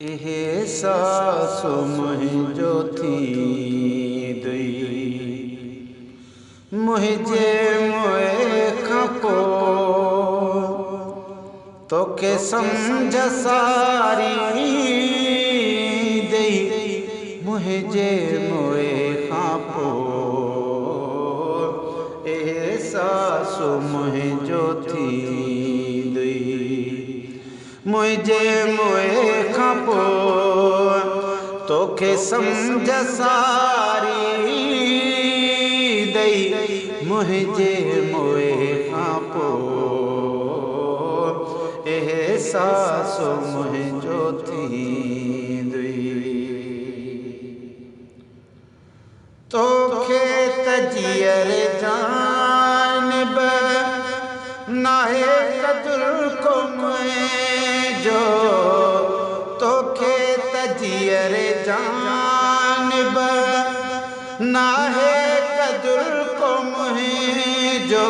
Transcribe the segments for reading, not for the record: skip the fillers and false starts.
एहसास मुहिंजो थी दई मुझे मोए खपो तोखे समझ सारी दई मुझे मोए खपो एहसास मुहिंजो थी मुझे मोए खपो तोखे समझ सारी दई मुझे मोए खपो एहसास मुहिंजो थी तोखे तजियर जानब नाहे कदुर को मुझो तोखे तजियर जानब नाहे कदुर को मुझो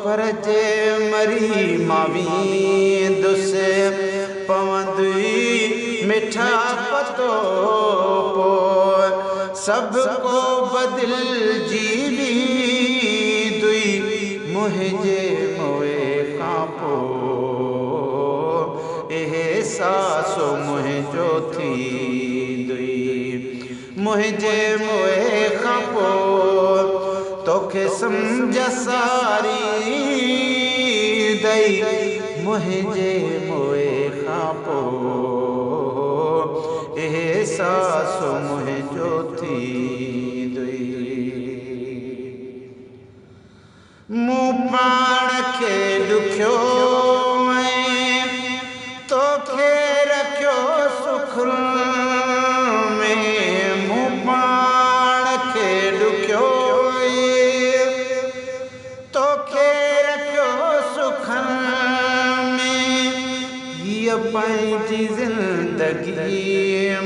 पर जे मरी मावी दुसे पवंदी मिठा पतो पो सबको बदिल जीवी दुई मुझे मोए खापो एहसास मुहिंजो थी दुई मुझे मोए खापो तोखे समझ सारी दई मुझे मोए खापो एहसास मुहिंजो थी मुँह पाण खे ॾुखियो तोखे रखियो सुख में मुँह पाण खे ॾुखियो तोखे रखियो सुख में हीअ पंहिंजी ज़िंदगी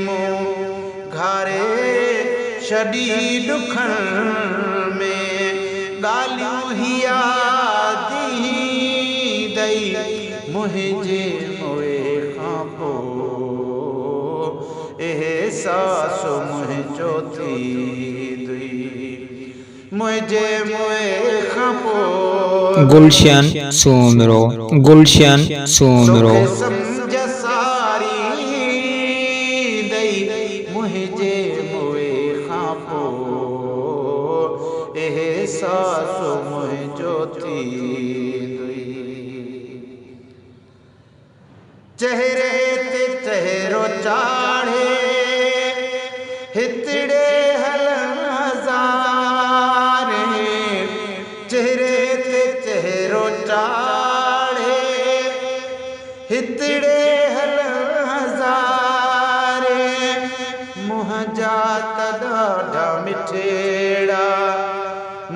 मूं घारे छॾी ॾुखनि में ॻाल्हियूं हिया दी दई मुझे मोए खापो एहसास मुहिंजो थी दुई मुझे मोए खापो गुलशन सोमरो गुलशन सोमरो समझ सारी दई मुझे मोए खापो एहसास मुहिंजो थी चेहरे ते चेहरो चाढ़े हितड़े हज़ारे चेहरे ते चेहरो चाढ़े हितड़े हज़ारे मुंहिंजा त ॾाढा मिठेड़ा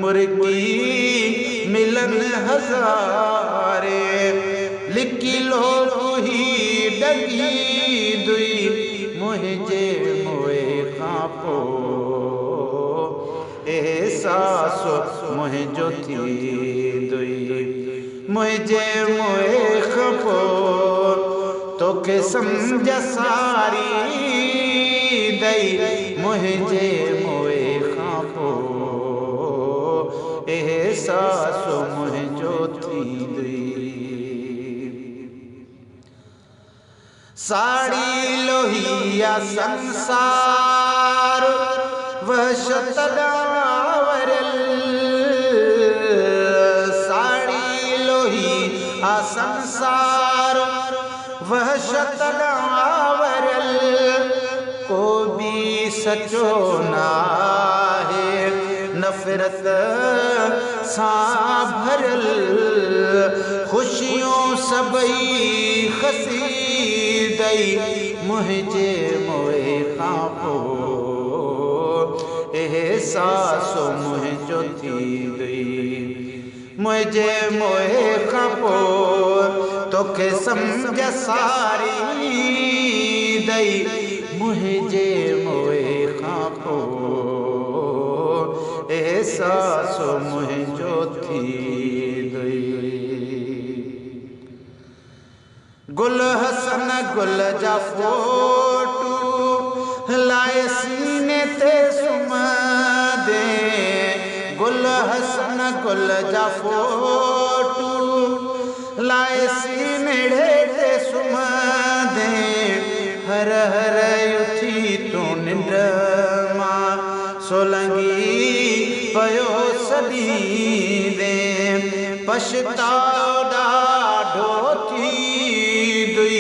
मुर्गी मिलन हज़ारे लिकी लो ही डगी दुई मुझे मोए खापो एहसास मुहिंजो थी दुई मुझे मोए खपो तोखे समझ सारी दई मुझे मोए खापो एहसास मुहिंजो थी साड़ी लोहिया संसार वहशत डावरल साड़ी लोहिया संसार वहशत डावरल को भी सचो नाहे नफरत सां भरल खुशियों सबई खसी दई मुझे मोए खापो एहसास मुहिंजो थी दई मुझे मोए खापो तोखे समझ सारी दई मुझे मोए खापो एहसास मुहिंजो थी दई गुल हसन गुल जा फोटू लाए सीने ते सुमदे गुल हसन गुल जा फोटू लाए सीने ते सुमदे हर हर उथी तू निंड मां सोलंगी पयो सदी दे पछताओ ॾाढो थी दुई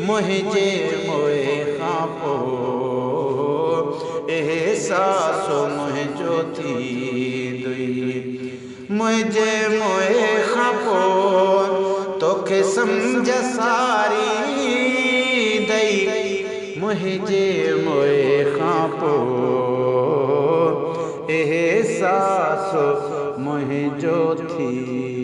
मुंहिंजे मोए खां पोइ एहसास मुंहिंजो थी दुई मुंहिंजे मोए खां पोइ तोखे सम्झ सारी दई मुंहिंजे मोए खां पोइ एहसास मुंहिंजो थी